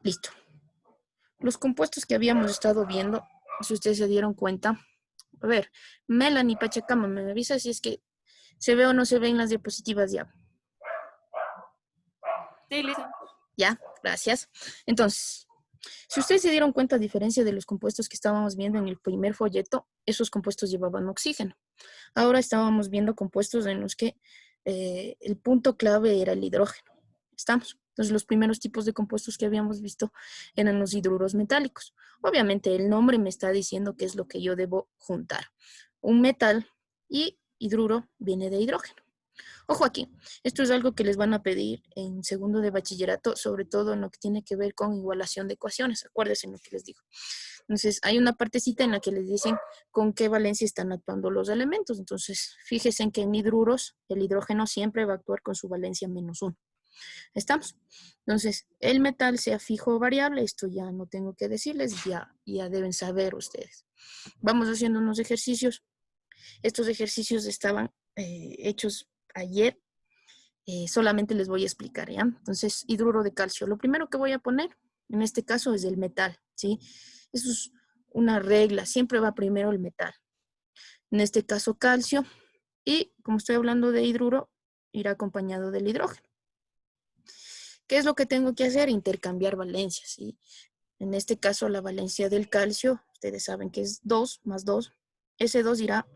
Listo. Los compuestos que habíamos estado viendo, si ustedes se dieron cuenta. A ver, Melanie Pachacama, me avisa si es que se ve o no se ve en las diapositivas ya. Sí, listo. Ya, gracias. Entonces, si ustedes se dieron cuenta, a diferencia de los compuestos que estábamos viendo en el primer folleto, esos compuestos llevaban oxígeno. Ahora estábamos viendo compuestos en los que el punto clave era el hidrógeno. ¿Estamos? Entonces, los primeros tipos de compuestos que habíamos visto eran los hidruros metálicos. Obviamente, el nombre me está diciendo qué es lo que yo debo juntar. Un metal y hidruro viene de hidrógeno. Ojo aquí, esto es algo que les van a pedir en segundo de bachillerato, sobre todo en lo que tiene que ver con igualación de ecuaciones. Acuérdense lo que les digo. Entonces, hay una partecita en la que les dicen con qué valencia están actuando los elementos. Entonces, fíjense en que en hidruros el hidrógeno siempre va a actuar con su valencia -1. ¿Estamos? Entonces, el metal sea fijo o variable, esto ya no tengo que decirles, ya deben saber ustedes. Vamos haciendo unos ejercicios. Estos ejercicios estaban hechos ayer. Solamente les voy a explicar, ¿ya? Entonces, hidruro de calcio. Lo primero que voy a poner, en este caso, es el metal, ¿sí? Eso es una regla, siempre va primero el metal. En este caso, calcio. Y como estoy hablando de hidruro, irá acompañado del hidrógeno. ¿Qué es lo que tengo que hacer? Intercambiar valencias, ¿sí? En este caso, la valencia del calcio, ustedes saben que es 2 más 2. Ese 2 irá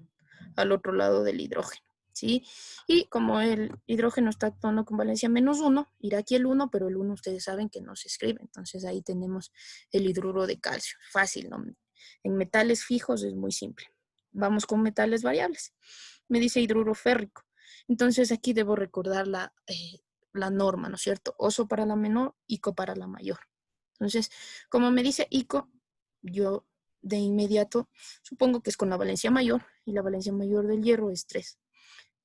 al otro lado del hidrógeno, ¿sí? Y como el hidrógeno está actuando con valencia -1, irá aquí el 1, pero el 1 ustedes saben que no se escribe. Entonces ahí tenemos el hidruro de calcio. Fácil, ¿no? En metales fijos es muy simple. Vamos con metales variables. Me dice hidruro férrico. Entonces aquí debo recordar la norma, ¿no es cierto? Oso para la menor, ico para la mayor. Entonces, como me dice ico, yo de inmediato supongo que es con la valencia mayor, y la valencia mayor del hierro es 3.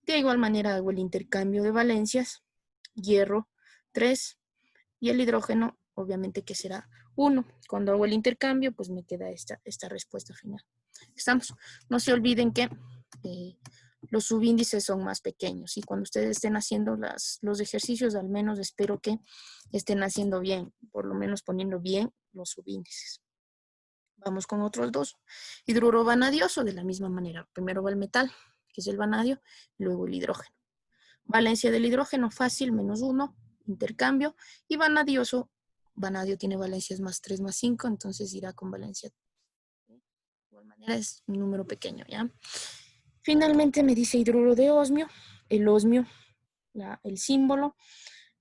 De igual manera hago el intercambio de valencias, hierro 3, y el hidrógeno obviamente que será 1. Cuando hago el intercambio, pues me queda esta respuesta final. ¿Estamos? No se olviden que los subíndices son más pequeños, y cuando ustedes estén haciendo los ejercicios, al menos espero que estén haciendo bien, por lo menos poniendo bien los subíndices. Vamos con otros dos. Hidruro vanadioso, de la misma manera. Primero va el metal, que es el vanadio, luego el hidrógeno. Valencia del hidrógeno, fácil, -1, intercambio. Y vanadioso, vanadio tiene valencias +3 +5, entonces irá con valencia. De igual manera es un número pequeño, ¿ya? Finalmente me dice hidruro de osmio. El osmio, el símbolo,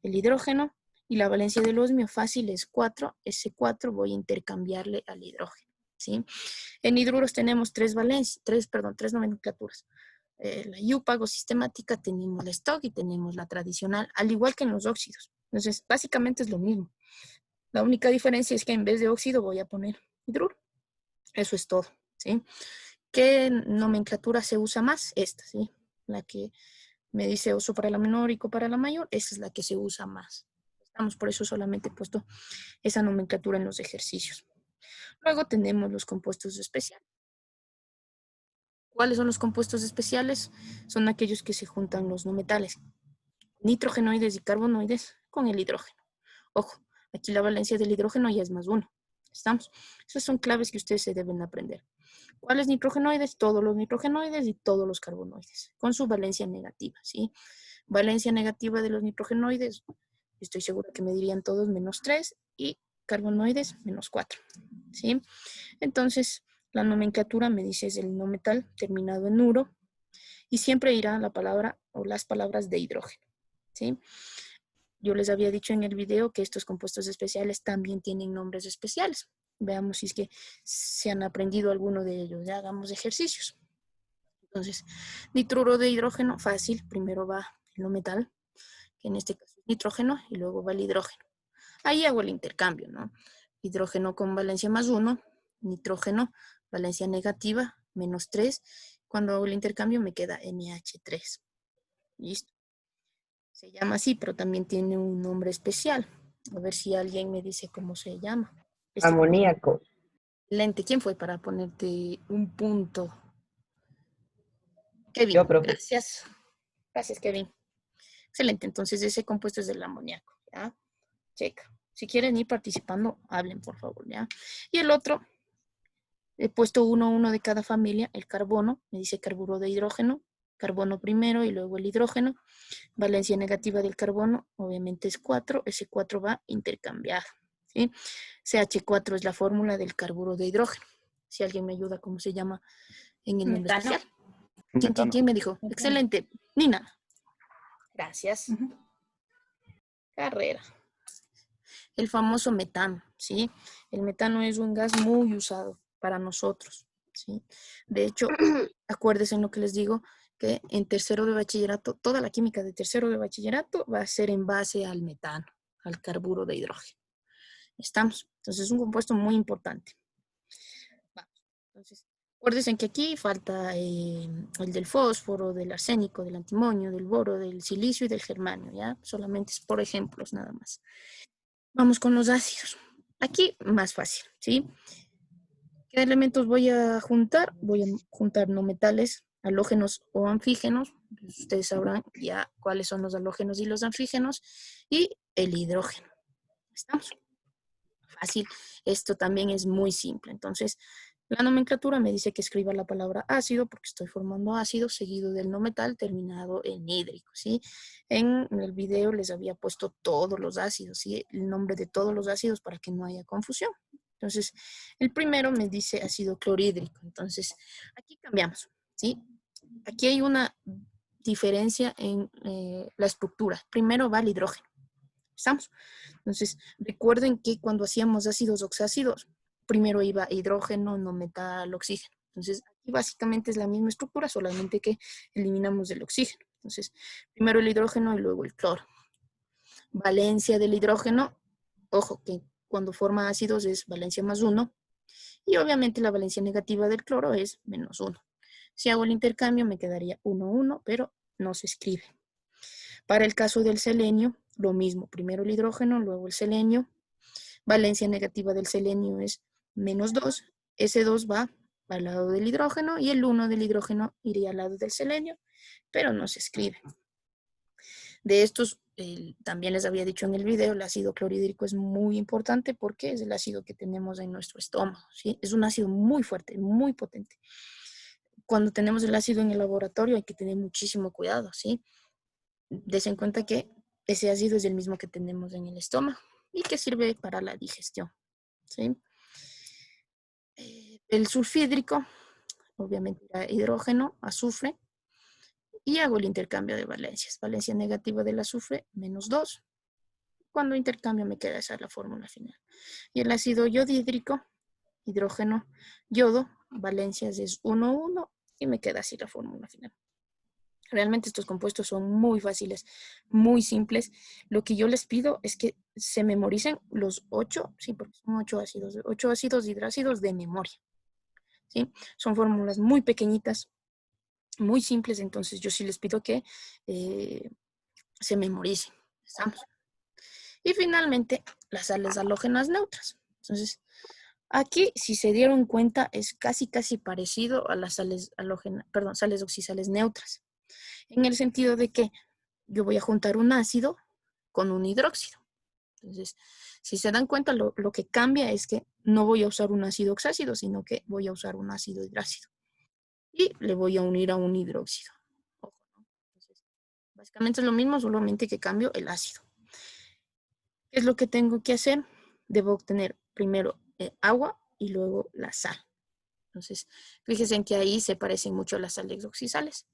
el hidrógeno, y la valencia del osmio fácil es 4. Ese 4 voy a intercambiarle al hidrógeno, ¿sí? En hidruros tenemos tres nomenclaturas. La IUPAC o sistemática, tenemos la stock y tenemos la tradicional, al igual que en los óxidos. Entonces, básicamente es lo mismo. La única diferencia es que en vez de óxido voy a poner hidruro. Eso es todo, ¿sí? ¿Qué nomenclatura se usa más? Esta, ¿sí? La que me dice oso para la menor, ico para la mayor, esa es la que se usa más. Por eso solamente he puesto esa nomenclatura en los ejercicios. Luego tenemos los compuestos especiales. ¿Cuáles son los compuestos especiales? Son aquellos que se juntan los no metales, nitrogenoides y carbonoides, con el hidrógeno. Ojo, aquí la valencia del hidrógeno ya es +1. ¿Estamos? Esas son claves que ustedes se deben aprender. ¿Cuáles nitrogenoides? Todos los nitrogenoides y todos los carbonoides, con su valencia negativa, ¿sí? Valencia negativa de los nitrogenoides, estoy segura que me dirían todos -3, y carbonoides -4, ¿sí? Entonces, la nomenclatura me dice es el no metal terminado en uro, y siempre irá la palabra o las palabras de hidrógeno, ¿sí? Yo les había dicho en el video que estos compuestos especiales también tienen nombres especiales. Veamos si es que se han aprendido alguno de ellos. Ya hagamos ejercicios. Entonces, nitruro de hidrógeno, fácil. Primero va el no metal, que en este caso es nitrógeno, y luego va el hidrógeno. Ahí hago el intercambio, ¿no? Hidrógeno con valencia +1, nitrógeno, valencia negativa, -3. Cuando hago el intercambio me queda NH3. Listo. Se llama así, pero también tiene un nombre especial. A ver si alguien me dice cómo se llama. Amoníaco. Excelente. ¿Quién fue para ponerte un punto? Kevin. Yo, profe. Gracias. Gracias, Kevin. Excelente. Entonces, ese compuesto es del amoníaco. ¿Ya? Checa. Si quieren ir participando, hablen, por favor, ¿ya? Y el otro, he puesto uno de cada familia, el carbono, me dice carburo de hidrógeno, carbono primero y luego el hidrógeno. Valencia negativa del carbono, obviamente es 4, ese 4 va intercambiado, ¿sí? CH4 es la fórmula del carburo de hidrógeno. Si alguien me ayuda, ¿cómo se llama en el nombre Metano. especial? ¿Quién me dijo? Metano. Excelente, Nina. Gracias. Ujú. Carrera. El famoso metano, ¿sí? El metano es un gas muy usado para nosotros, ¿sí? De hecho, acuérdense en lo que les digo, que en tercero de bachillerato, toda la química de tercero de bachillerato va a ser en base al metano, al carburo de hidrógeno. ¿Estamos? Entonces es un compuesto muy importante. Vamos. Entonces, acuérdense que aquí falta el del fósforo, del arsénico, del antimonio, del boro, del silicio y del germanio, ¿ya? Solamente es por ejemplos nada más. Vamos con los ácidos. Aquí más fácil, ¿sí? ¿Qué elementos voy a juntar? Voy a juntar no metales, halógenos o anfígenos. Ustedes sabrán ya cuáles son los halógenos y los anfígenos. Y el hidrógeno. ¿Estamos? Fácil. Esto también es muy simple. Entonces, la nomenclatura me dice que escriba la palabra ácido porque estoy formando ácido seguido del no metal terminado en hídrico, ¿sí? En el video les había puesto todos los ácidos, ¿sí? El nombre de todos los ácidos para que no haya confusión. Entonces, el primero me dice ácido clorhídrico. Entonces, aquí cambiamos, ¿sí? Aquí hay una diferencia en la estructura. Primero va el hidrógeno. ¿Estamos? Entonces, recuerden que cuando hacíamos ácidos oxácidos, primero iba hidrógeno, no metal, oxígeno. Entonces, aquí básicamente es la misma estructura, solamente que eliminamos el oxígeno. Entonces, primero el hidrógeno y luego el cloro. Valencia del hidrógeno, ojo, que cuando forma ácidos es valencia más 1, y obviamente la valencia negativa del cloro es menos 1. Si hago el intercambio me quedaría 1, 1, pero no se escribe. Para el caso del selenio, lo mismo, primero el hidrógeno, luego el selenio. Valencia negativa del selenio es menos 2. Ese 2 va al lado del hidrógeno y el 1 del hidrógeno iría al lado del selenio, pero no se escribe. De estos, también les había dicho en el video, el ácido clorhídrico es muy importante porque es el ácido que tenemos en nuestro estómago, ¿sí? Es un ácido muy fuerte, muy potente. Cuando tenemos el ácido en el laboratorio hay que tener muchísimo cuidado, ¿sí? Des en cuenta que ese ácido es el mismo que tenemos en el estómago y que sirve para la digestión, ¿sí? El sulfídrico, obviamente era hidrógeno, azufre, y hago el intercambio de valencias. Valencia negativa del azufre, menos 2. Cuando intercambio me queda esa la fórmula final. Y el ácido yodhídrico, hidrógeno, yodo, valencias es 1, 1, y me queda así la fórmula final. Realmente estos compuestos son muy fáciles, muy simples. Lo que yo les pido es que se memoricen los 8, sí, porque son 8 ácidos hidrácidos de memoria, ¿sí? Son fórmulas muy pequeñitas, muy simples, entonces yo sí les pido que se memoricen. ¿Estamos? Y finalmente, las sales halógenas neutras. Entonces, aquí, si se dieron cuenta, es casi parecido a las sales halógenas, perdón, sales oxisales neutras, en el sentido de que yo voy a juntar un ácido con un hidróxido. Entonces, si se dan cuenta, lo que cambia es que no voy a usar un ácido oxácido, sino que voy a usar un ácido hidrácido. Y le voy a unir a un hidróxido. Ojo, ¿no? Entonces, básicamente es lo mismo, solamente que cambio el ácido. ¿Qué es lo que tengo que hacer? Debo obtener primero agua y luego la sal. Entonces, fíjense en que ahí se parecen mucho a las sales oxisales.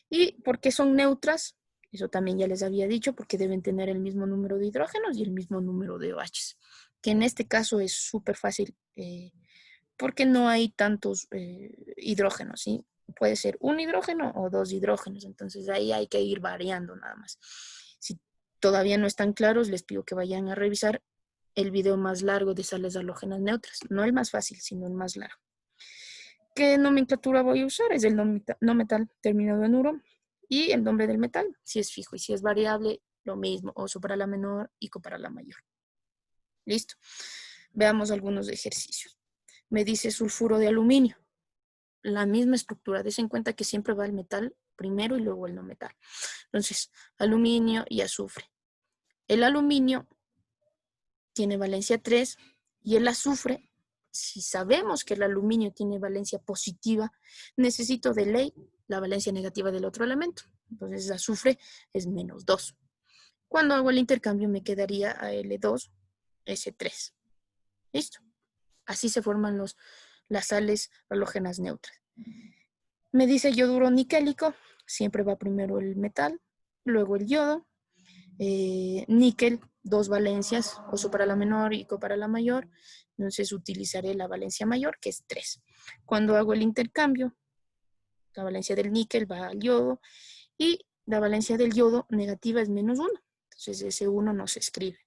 ¿Y por qué son neutras? Eso también ya les había dicho, porque deben tener el mismo número de hidrógenos y el mismo número de OHs, que en este caso es súper fácil porque no hay tantos hidrógenos, ¿sí? Puede ser un hidrógeno o dos hidrógenos, entonces ahí hay que ir variando nada más. Si todavía no están claros, les pido que vayan a revisar el video más largo de sales halógenas neutras, no el más fácil, sino el más largo. ¿Qué nomenclatura voy a usar? Es el no metal terminado en uro y el nombre del metal, si es fijo y si es variable, lo mismo, oso para la menor, ico para la mayor. Listo. Veamos algunos ejercicios. Me dice sulfuro de aluminio. La misma estructura. Des en cuenta que siempre va el metal primero y luego el no metal. Entonces, aluminio y azufre. El aluminio tiene valencia 3 y el azufre, si sabemos que el aluminio tiene valencia positiva, necesito de ley la valencia negativa del otro elemento. Entonces el azufre es -2. Cuando hago el intercambio me quedaría Al2S3. ¿Listo? Así se forman las sales halógenas neutras. Me dice yoduro niquélico, siempre va primero el metal, luego el yodo. Níquel, 2 valencias, oso para la menor y co para la mayor, entonces utilizaré la valencia mayor, que es 3. Cuando hago el intercambio, la valencia del níquel va al yodo y la valencia del yodo negativa es -1, entonces ese 1 no se escribe.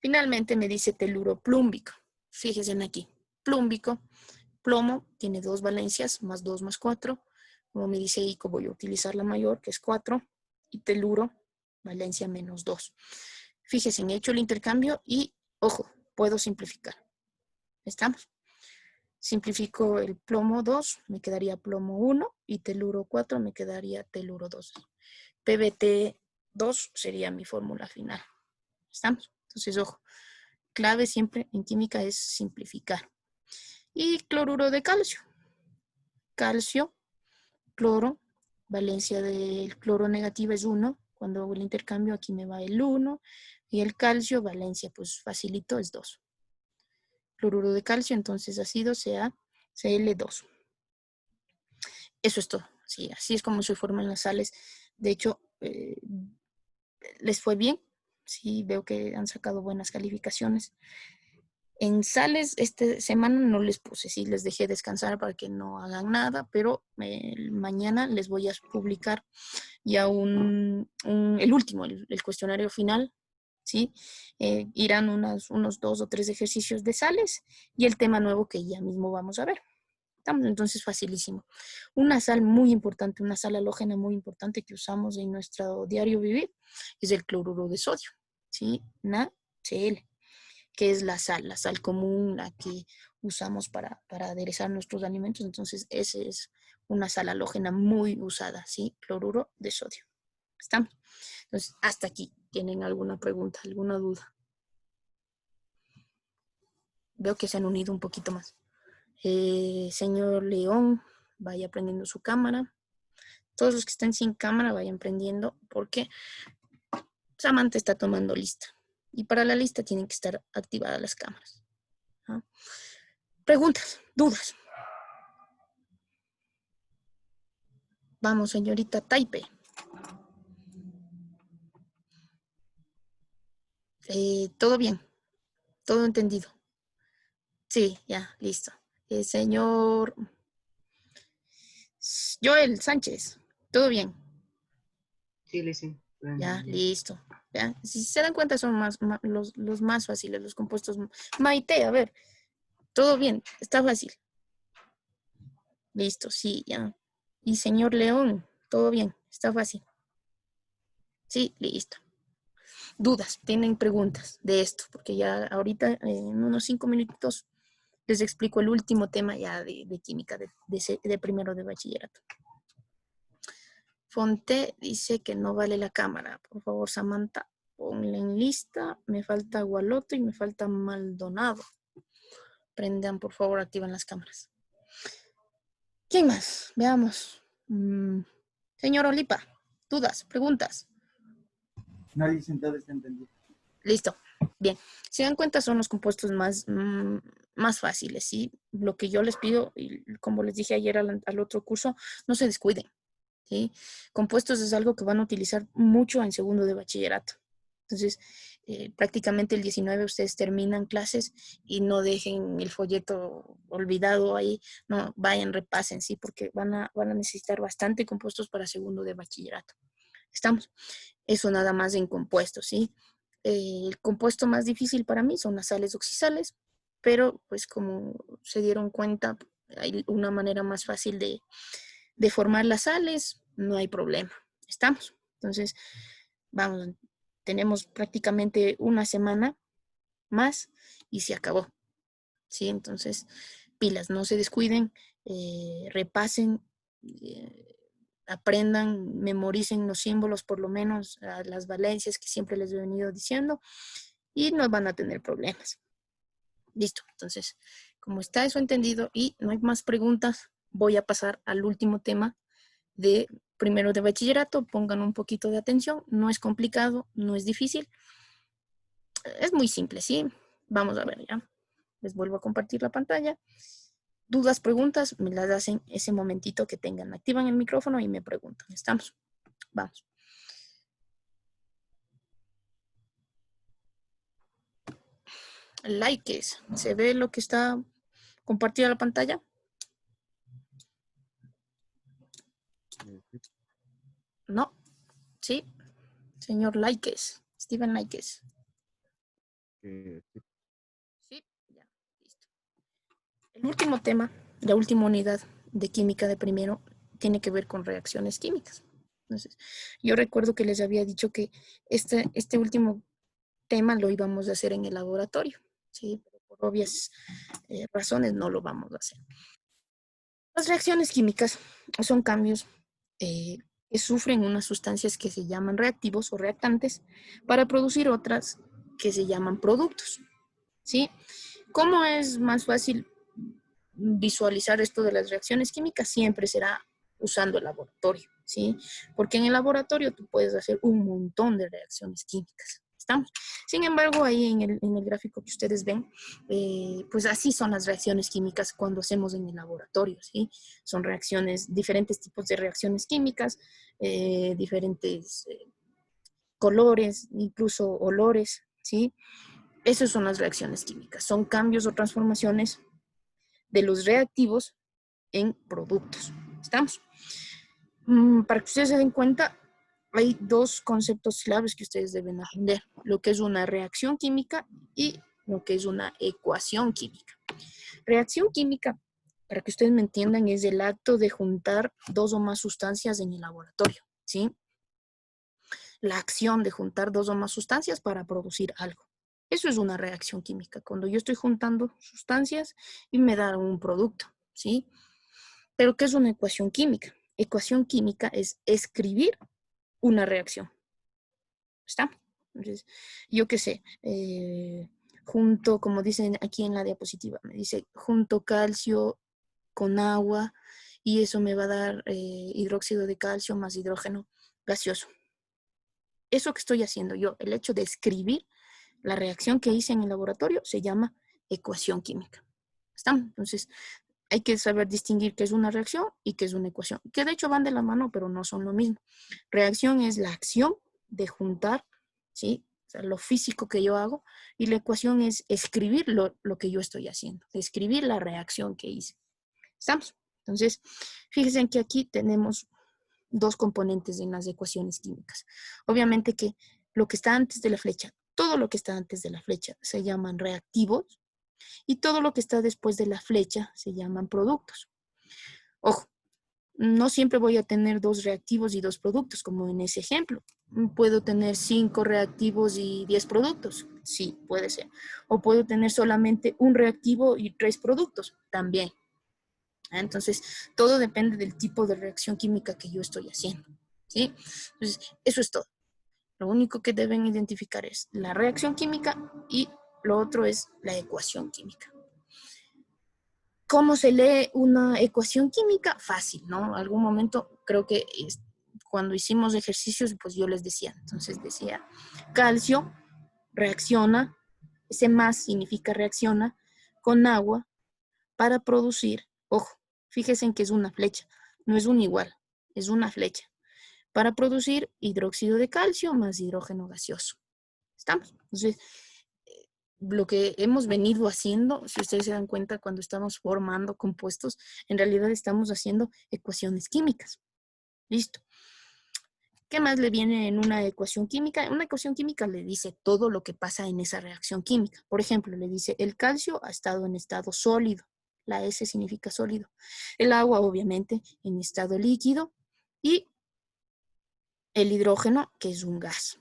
Finalmente me dice teluro plúmbico, fíjense en aquí, plúmbico, plomo tiene 2 valencias, +2 +4, como me dice ICO voy a utilizar la mayor, que es 4, y teluro valencia -2. Fíjense, he hecho el intercambio y, ojo, puedo simplificar. ¿Estamos? Simplifico el plomo 2, me quedaría plomo 1 y teluro 4 me quedaría teluro 2. PBT 2 sería mi fórmula final. ¿Estamos? Entonces, ojo, clave siempre en química es simplificar. Y cloruro de calcio. Calcio, cloro, valencia del cloro negativa es 1. Cuando hago el intercambio aquí me va el 1 y el calcio, valencia pues facilito es 2. Cloruro de calcio, entonces ácido CaCl2. Eso es todo. Sí, así es como se forman las sales. De hecho, les fue bien. Sí, veo que han sacado buenas calificaciones. En sales, esta semana no les puse, sí, les dejé descansar para que no hagan nada, pero mañana les voy a publicar ya el último, el cuestionario final, ¿sí? Irán unos 2 o 3 ejercicios de sales y el tema nuevo que ya mismo vamos a ver. Entonces, facilísimo. Una sal muy importante, una sal halógena muy importante que usamos en nuestro diario vivir es el cloruro de sodio, ¿sí? NaCl, que es la sal común, la que usamos para aderezar nuestros alimentos. Entonces, esa es una sal halógena muy usada, ¿sí? Cloruro de sodio. ¿Estamos? Entonces, hasta aquí. ¿Tienen alguna pregunta, alguna duda? Veo que se han unido un poquito más. Señor León, vaya prendiendo su cámara. Todos los que estén sin cámara vayan prendiendo porque Samantha está tomando lista. Y para la lista tienen que estar activadas las cámaras. ¿Ah? Preguntas, dudas. Vamos, señorita Taipe. Todo bien, todo entendido. Sí, ya, listo. Señor Joel Sánchez, todo bien. Sí, Lizzy. Ya, listo. ¿Ya? Si se dan cuenta son los más fáciles, los compuestos. Maite, a ver, todo bien, está fácil. Listo, sí, ya. Y señor León, todo bien, está fácil. Sí, listo. Dudas, tienen preguntas de esto, porque ya ahorita en unos 5 minutitos les explico el último tema ya de química de primero de bachillerato. Fonte dice que no vale la cámara. Por favor, Samantha, ponla en lista. Me falta Gualoto y me falta Maldonado. Prendan, por favor, activan las cámaras. ¿Quién más? Veamos. Señor Olipa, dudas, preguntas. Nadie sentado está entendido. Listo. Bien. Si dan cuenta, son los compuestos más fáciles, ¿sí? Lo que yo les pido, y como les dije ayer al otro curso, no se descuiden, ¿sí? Compuestos es algo que van a utilizar mucho en segundo de bachillerato. Entonces, prácticamente el 19 ustedes terminan clases y no dejen el folleto olvidado ahí, no, vayan, repasen, ¿sí? Porque van a necesitar bastante compuestos para segundo de bachillerato. ¿Estamos? Eso nada más en compuestos, ¿sí? El compuesto más difícil para mí son las sales oxisales, pero pues como se dieron cuenta, hay una manera más fácil de formar las sales, no hay problema. ¿Estamos? Entonces, vamos, tenemos prácticamente una semana más y se acabó. ¿Sí? Entonces, pilas, no se descuiden, repasen, aprendan, memoricen los símbolos, por lo menos las valencias que siempre les he venido diciendo, y no van a tener problemas. Listo, entonces, como está eso entendido y no hay más preguntas, voy a pasar al último tema de primero de bachillerato. Pongan un poquito de atención, no es complicado, no es difícil, es muy simple, ¿sí? Vamos a ver ya. Les vuelvo a compartir la pantalla. Dudas, preguntas, me las hacen ese momentito que tengan. Activan el micrófono y me preguntan. ¿Estamos? Vamos. Likes. ¿Se ve lo que está compartida la pantalla? No. Sí. Señor Likes. Steven Likes. Sí. Ya. Listo. El último tema, la última unidad de química de primero, tiene que ver con reacciones químicas. Entonces, yo recuerdo que les había dicho que este último tema lo íbamos a hacer en el laboratorio, ¿sí? Pero por obvias razones no lo vamos a hacer. Las reacciones químicas son cambios que sufren unas sustancias que se llaman reactivos o reactantes para producir otras que se llaman productos, ¿sí? ¿Cómo es más fácil visualizar esto de las reacciones químicas? Siempre será usando el laboratorio, ¿sí? Porque en el laboratorio tú puedes hacer un montón de reacciones químicas. ¿Estamos? Sin embargo, ahí en el gráfico que ustedes ven, pues así son las reacciones químicas cuando hacemos en el laboratorio, ¿sí? Son reacciones, diferentes tipos de reacciones químicas, diferentes colores, incluso olores, ¿sí? Esas son las reacciones químicas. Son cambios o transformaciones de los reactivos en productos. ¿Estamos? Para que ustedes se den cuenta, hay dos conceptos claves que ustedes deben aprender, lo que es una reacción química y lo que es una ecuación química. Reacción química, para que ustedes me entiendan, es el acto de juntar dos o más sustancias en el laboratorio, ¿sí? La acción de juntar dos o más sustancias para producir algo. Eso es una reacción química, cuando yo estoy juntando sustancias y me da un producto, ¿sí? Pero ¿qué es una ecuación química? Ecuación química es escribir una reacción. ¿Está? Entonces, yo qué sé, junto, como dicen aquí en la diapositiva, me dice, junto calcio con agua y eso me va a dar hidróxido de calcio más hidrógeno gaseoso. Eso que estoy haciendo yo, el hecho de escribir la reacción que hice en el laboratorio, se llama ecuación química. ¿Está? Entonces, hay que saber distinguir qué es una reacción y qué es una ecuación, que de hecho van de la mano, pero no son lo mismo. Reacción es la acción de juntar, ¿sí? O sea, lo físico que yo hago, y la ecuación es escribir lo que yo estoy haciendo, escribir la reacción que hice. ¿Estamos? Entonces, fíjense que aquí tenemos dos componentes en las ecuaciones químicas. Obviamente que lo que está antes de la flecha, todo lo que está antes de la flecha se llaman reactivos, y todo lo que está después de la flecha se llaman productos. Ojo, no siempre voy a tener dos reactivos y dos productos, como en ese ejemplo. ¿Puedo tener 5 reactivos y 10 productos? Sí, puede ser. O puedo tener solamente un reactivo y 3 productos, también. Entonces, todo depende del tipo de reacción química que yo estoy haciendo, ¿sí? Entonces, eso es todo. Lo único que deben identificar es la reacción química y lo otro es la ecuación química. ¿Cómo se lee una ecuación química? Fácil, ¿no? Algún momento creo que cuando hicimos ejercicios, pues yo les decía, entonces decía, calcio reacciona, ese más significa reacciona, con agua para producir, ojo, fíjense en que es una flecha, no es un igual, es una flecha, para producir hidróxido de calcio más hidrógeno gaseoso. ¿Estamos? Entonces, lo que hemos venido haciendo, si ustedes se dan cuenta, cuando estamos formando compuestos, en realidad estamos haciendo ecuaciones químicas. Listo. ¿Qué más le viene en una ecuación química? Una ecuación química le dice todo lo que pasa en esa reacción química. Por ejemplo, le dice el calcio ha estado en estado sólido. La S significa sólido. El agua, obviamente, en estado líquido. Y el hidrógeno, que es un gas.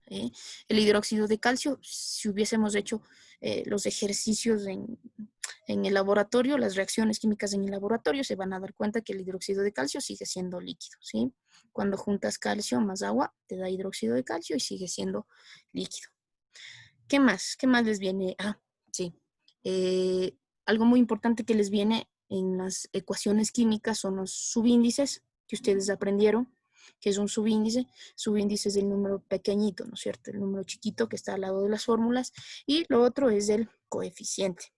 El hidróxido de calcio, si hubiésemos hecho los ejercicios en el laboratorio, las reacciones químicas en el laboratorio, se van a dar cuenta que el hidróxido de calcio sigue siendo líquido, ¿sí? Cuando juntas calcio más agua, te da hidróxido de calcio y sigue siendo líquido. ¿Qué más? ¿Qué más les viene? Ah, sí. Algo muy importante que les viene en las ecuaciones químicas son los subíndices que ustedes aprendieron, que es un subíndice. Subíndice es el número pequeñito, ¿no es cierto? El número chiquito que está al lado de las fórmulas. Y lo otro es el coeficiente.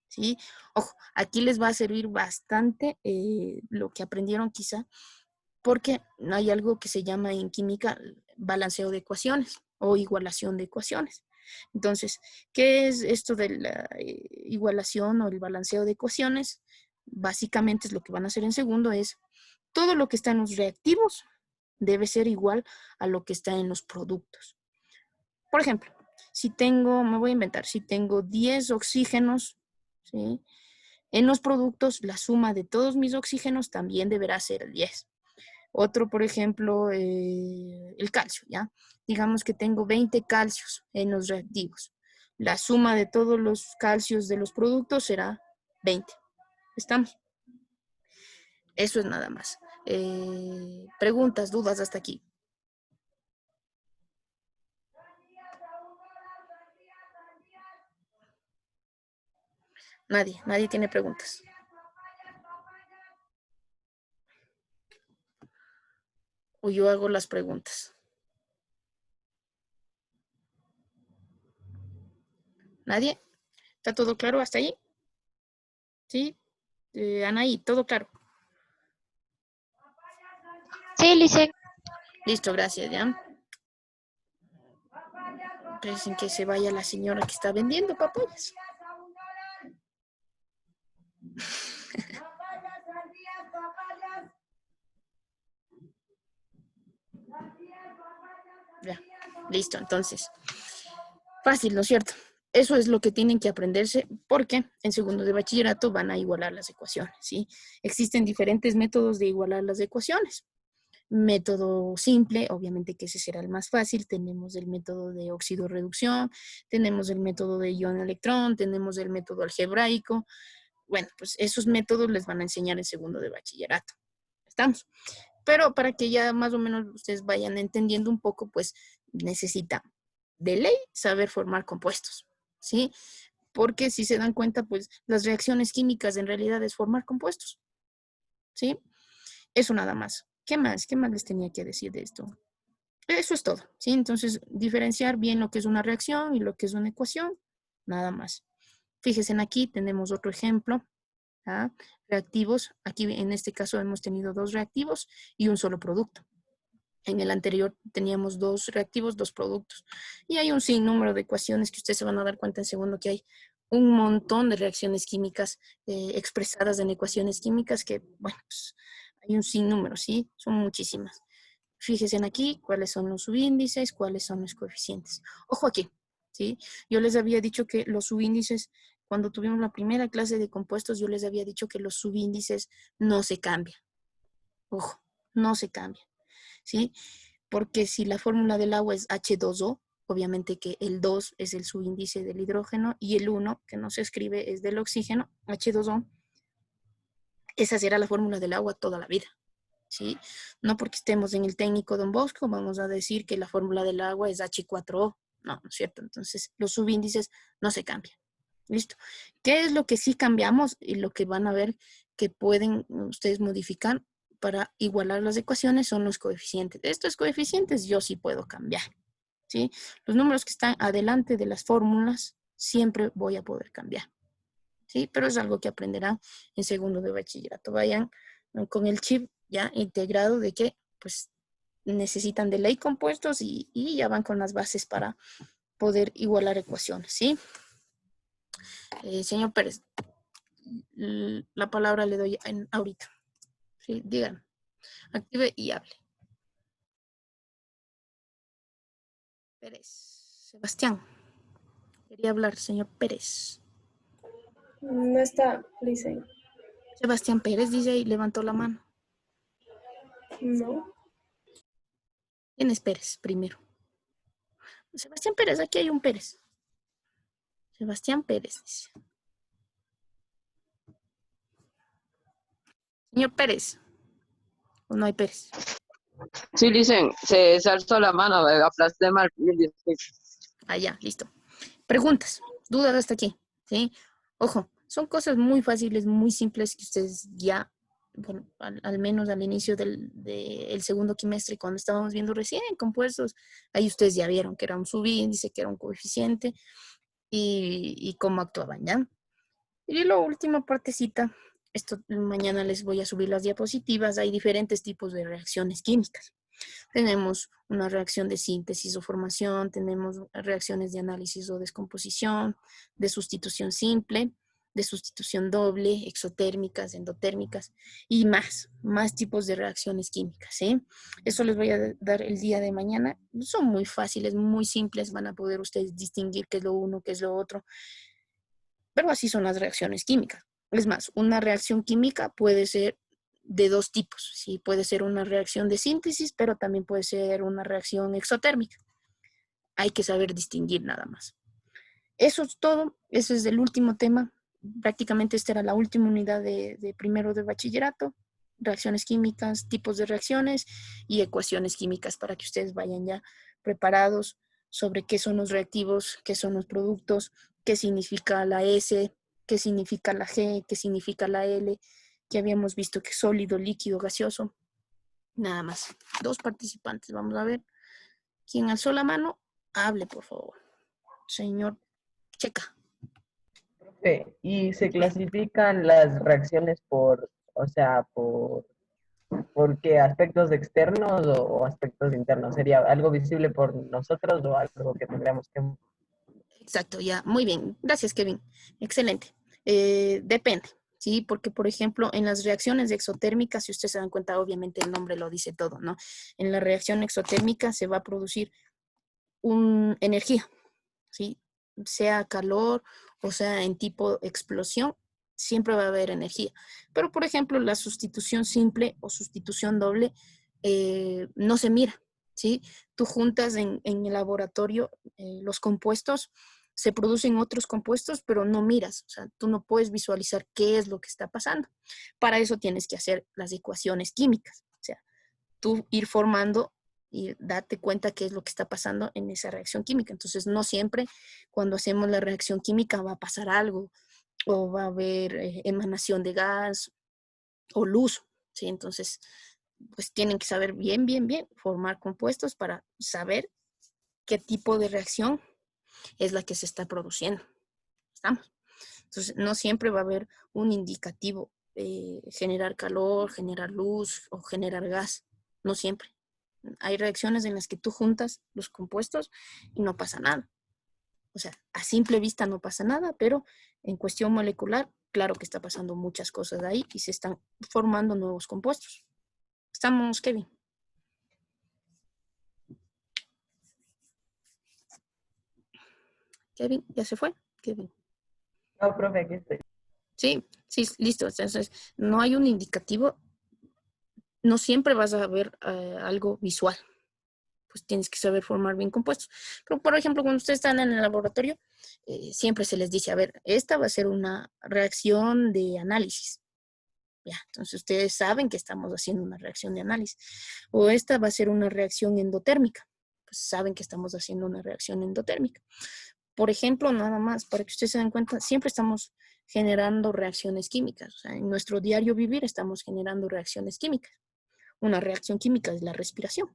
¿Sí? Ojo, aquí les va a servir bastante lo que aprendieron quizá, porque hay algo que se llama en química balanceo de ecuaciones o igualación de ecuaciones. Entonces, ¿qué es esto de la igualación o el balanceo de ecuaciones? Básicamente es lo que van a hacer en segundo, es todo lo que está en los reactivos debe ser igual a lo que está en los productos. Por ejemplo, si tengo, me voy a inventar, si tengo 10 oxígenos, ¿sí? En los productos, la suma de todos mis oxígenos también deberá ser 10. Otro, por ejemplo, el calcio, ¿ya? Digamos que tengo 20 calcios en los reactivos. La suma de todos los calcios de los productos será 20. ¿Estamos? Eso es nada más. Preguntas, dudas hasta aquí. Nadie tiene preguntas. O yo hago las preguntas. ¿Nadie? ¿Está todo claro hasta ahí? ¿Sí? Anaí, ¿todo claro? Sí, Lice. Listo, gracias, ¿ya? Dicen que se vaya la señora que está vendiendo papayas. Ya, listo, entonces. Fácil, ¿no es cierto? Eso es lo que tienen que aprenderse porque en segundo de bachillerato van a igualar las ecuaciones, ¿sí? Existen diferentes métodos de igualar las ecuaciones. Método simple, obviamente que ese será el más fácil. Tenemos el método de óxido-reducción, tenemos el método de ion-electrón, tenemos el método algebraico. Bueno, pues esos métodos les van a enseñar en segundo de bachillerato. ¿Estamos? Pero para que ya más o menos ustedes vayan entendiendo un poco, pues necesitan de ley saber formar compuestos, ¿sí? Porque si se dan cuenta, pues las reacciones químicas en realidad es formar compuestos, ¿sí? Eso nada más. ¿Qué más? ¿Qué más les tenía que decir de esto? Eso es todo, ¿sí? Entonces, diferenciar bien lo que es una reacción y lo que es una ecuación, nada más. Fíjense aquí, tenemos otro ejemplo. ¿Ah? Reactivos, aquí en este caso hemos tenido 2 reactivos y un solo producto. En el anterior teníamos 2 reactivos, 2 productos. Y hay un sinnúmero de ecuaciones que ustedes se van a dar cuenta en segundo que hay un montón de reacciones químicas expresadas en ecuaciones químicas que, bueno, pues hay un sinnúmero, ¿sí? Son muchísimas. Fíjense aquí cuáles son los subíndices, cuáles son los coeficientes. Ojo aquí, ¿sí? Yo les había dicho que los subíndices, cuando tuvimos la primera clase de compuestos, yo les había dicho que los subíndices no se cambian. Ojo, no se cambian, ¿sí? Porque si la fórmula del agua es H2O, obviamente que el 2 es el subíndice del hidrógeno y el 1, que no se escribe, es del oxígeno, H2O. Esa será la fórmula del agua toda la vida. ¿Sí? No porque estemos en el técnico Don Bosco vamos a decir que la fórmula del agua es H4O. No, no es cierto. Entonces, los subíndices no se cambian. ¿Listo? ¿Qué es lo que sí cambiamos y lo que van a ver que pueden ustedes modificar para igualar las ecuaciones son los coeficientes? Estos coeficientes yo sí puedo cambiar. ¿Sí? Los números que están adelante de las fórmulas siempre voy a poder cambiar. ¿Sí? Pero es algo que aprenderán en segundo de bachillerato. Vayan con el chip ya integrado de que pues necesitan de ley compuestos y ya van con las bases para poder igualar ecuaciones, ¿sí? Señor Pérez, la palabra le doy ahorita. Sí, díganme. Active y hable. Pérez. Sebastián. Quería hablar, señor Pérez. No está, Lice. Sebastián Pérez dice y levantó la mano. No. ¿Quién es Pérez primero? Sebastián Pérez, aquí hay un Pérez. Sebastián Pérez dice. Señor Pérez. ¿O no hay Pérez? Sí, dicen, se alzó la mano, aplasté mal. Ah, ya, listo. Preguntas, dudas hasta aquí, ¿sí? Ojo, son cosas muy fáciles, muy simples que ustedes ya, bueno, al menos al inicio del segundo trimestre, cuando estábamos viendo recién compuestos, ahí ustedes ya vieron que era un subíndice, que era un coeficiente y cómo actuaban, ¿ya? Y la última partecita, esto mañana les voy a subir las diapositivas, hay diferentes tipos de reacciones químicas. Tenemos una reacción de síntesis o formación, tenemos reacciones de análisis o descomposición, de sustitución simple, de sustitución doble, exotérmicas, endotérmicas y más tipos de reacciones químicas, ¿sí? Eso les voy a dar el día de mañana. Son muy fáciles, muy simples, van a poder ustedes distinguir qué es lo uno, qué es lo otro, pero así son las reacciones químicas. Es más, una reacción química puede ser de dos tipos, ¿sí? Puede ser una reacción de síntesis, pero también puede ser una reacción exotérmica. Hay que saber distinguir nada más. Eso es todo, ese es el último tema. Prácticamente esta era la última unidad de primero de bachillerato. Reacciones químicas, tipos de reacciones y ecuaciones químicas para que ustedes vayan ya preparados sobre qué son los reactivos, qué son los productos, qué significa la S, qué significa la G, qué significa la L, que habíamos visto que es sólido, líquido, gaseoso. Nada más. Dos participantes. Vamos a ver. Quien alzó la mano, hable, por favor. Señor Checa. Y se clasifican las reacciones por, o sea, por qué aspectos externos o aspectos internos. ¿Sería algo visible por nosotros o algo que tendríamos que... Exacto, ya. Muy bien. Gracias, Kevin. Excelente. Depende, ¿sí? Porque, por ejemplo, en las reacciones exotérmicas, si ustedes se dan cuenta, obviamente el nombre lo dice todo, ¿no? En la reacción exotérmica se va a producir energía, ¿sí? Sea calor o sea en tipo explosión, siempre va a haber energía. Pero, por ejemplo, la sustitución simple o sustitución doble no se mira, ¿sí? Tú juntas en el laboratorio los compuestos, se producen otros compuestos, pero no miras, o sea, tú no puedes visualizar qué es lo que está pasando. Para eso tienes que hacer las ecuaciones químicas, o sea, tú ir formando y date cuenta qué es lo que está pasando en esa reacción química. Entonces, no siempre cuando hacemos la reacción química va a pasar algo o va a haber emanación de gas o luz, ¿sí? Entonces, pues tienen que saber bien formar compuestos para saber qué tipo de reacción es la que se está produciendo. ¿Estamos? Entonces, no siempre va a haber un indicativo, generar calor, generar luz o generar gas. No siempre. Hay reacciones en las que tú juntas los compuestos y no pasa nada. O sea, a simple vista no pasa nada, pero en cuestión molecular, claro que está pasando muchas cosas ahí y se están formando nuevos compuestos. ¿Estamos, Kevin? Kevin, ¿ya se fue? Kevin. No, profe, aquí estoy. Sí, sí, listo. Entonces, no hay un indicativo, no siempre vas a ver algo visual. Pues tienes que saber formar bien compuestos. Pero, por ejemplo, cuando ustedes están en el laboratorio, siempre se les dice, a ver, esta va a ser una reacción de análisis. Ya, entonces ustedes saben que estamos haciendo una reacción de análisis. O esta va a ser una reacción endotérmica. Pues saben que estamos haciendo una reacción endotérmica. Por ejemplo, nada más, para que ustedes se den cuenta, siempre estamos generando reacciones químicas. O sea, en nuestro diario vivir estamos generando reacciones químicas. Una reacción química es la respiración.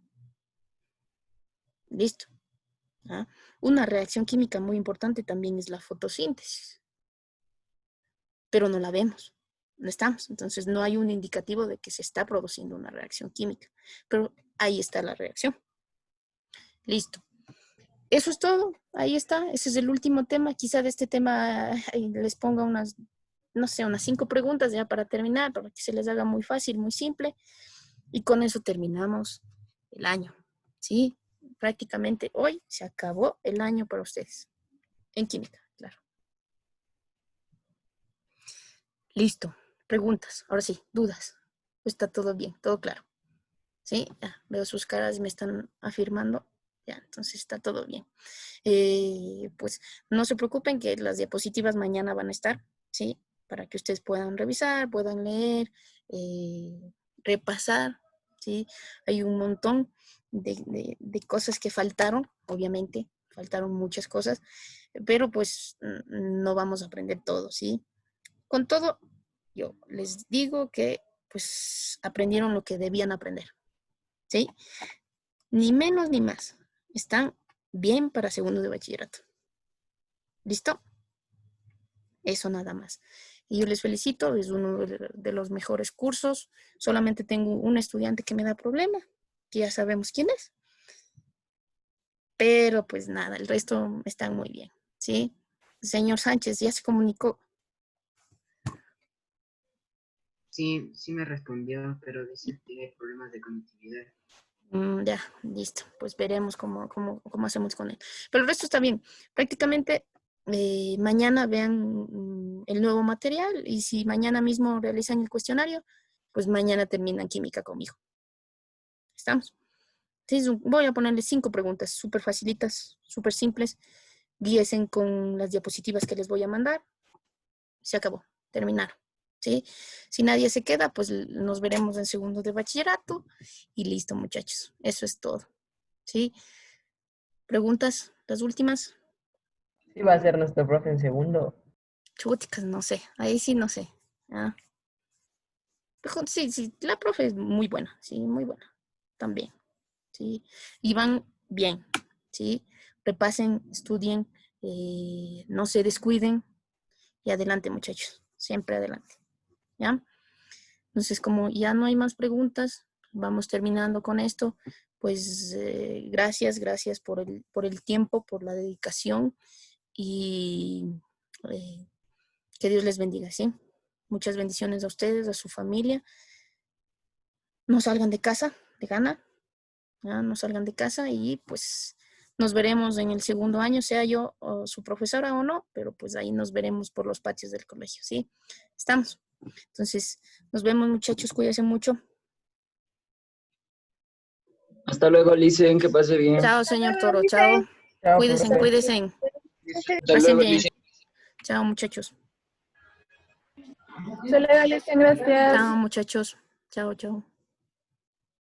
Listo. ¿Ah? Una reacción química muy importante también es la fotosíntesis, pero no la vemos, no estamos. Entonces no hay un indicativo de que se está produciendo una reacción química, pero ahí está la reacción. Listo. Eso es todo, ahí está, ese es el último tema. Quizá de este tema les ponga unas, no sé, unas 5 preguntas ya para terminar, para que se les haga muy fácil, muy simple. Y con eso terminamos el año, ¿sí? Prácticamente hoy se acabó el año para ustedes. En química, claro. Listo. Preguntas. Ahora sí, dudas. Está todo bien, todo claro. ¿Sí? Ya, veo sus caras y me están afirmando. Ya, entonces está todo bien. Pues no se preocupen que las diapositivas mañana van a estar, ¿sí? Para que ustedes puedan revisar, puedan leer, repasar, ¿sí? Hay un montón de cosas que faltaron, obviamente. faltaron muchas cosas, pero pues no vamos a aprender todo, ¿sí? Con todo, yo les digo que pues aprendieron lo que debían aprender, ¿sí? Ni menos ni más. Están bien para segundo de bachillerato. ¿Listo? Eso nada más. Y yo les felicito, es uno de los mejores cursos. Solamente tengo un estudiante que me da problema, que ya sabemos quién es. Pero pues nada, el resto están muy bien, ¿sí? Señor Sánchez, ¿ya se comunicó? Sí, sí me respondió, pero dice que tiene problemas de conectividad. Ya, listo. Pues veremos cómo hacemos con él. Pero el resto está bien. Prácticamente mañana vean el nuevo material y si mañana mismo realizan el cuestionario, pues mañana terminan química conmigo. ¿Estamos? Sí, voy a ponerles 5 preguntas súper facilitas, súper simples. Guíense con las diapositivas que les voy a mandar. Se acabó. Terminaron. ¿Sí? Si nadie se queda, pues nos veremos en segundo de bachillerato y listo, muchachos. Eso es todo. ¿Sí? ¿Preguntas? ¿Las últimas? Sí, va a ser nuestro profe en segundo. Chuticas, no sé. Ahí sí no sé. Ah. Sí, sí, la profe es muy buena. Sí, muy buena. También. ¿Sí? Y van bien. ¿Sí? Repasen, estudien, no se descuiden y adelante, muchachos. Siempre adelante. ¿Ya? Entonces, como ya no hay más preguntas, vamos terminando con esto. Pues gracias por el tiempo, por la dedicación y que Dios les bendiga, ¿sí? Muchas bendiciones a ustedes, a su familia. No salgan de casa, de gana, ¿ya? No salgan de casa y pues nos veremos en el segundo año, sea yo o su profesora o no, pero pues ahí nos veremos por los patios del colegio, ¿sí? Estamos. Entonces, nos vemos, muchachos, cuídense mucho. Hasta luego, Licen, que pase bien. Chao, señor Toro, chao. Chao, Cuídense, profe. cuídense. Hasta Pasen luego, bien. Licen. Chao, muchachos. Gracias. Chao, muchachos. Chao, chao.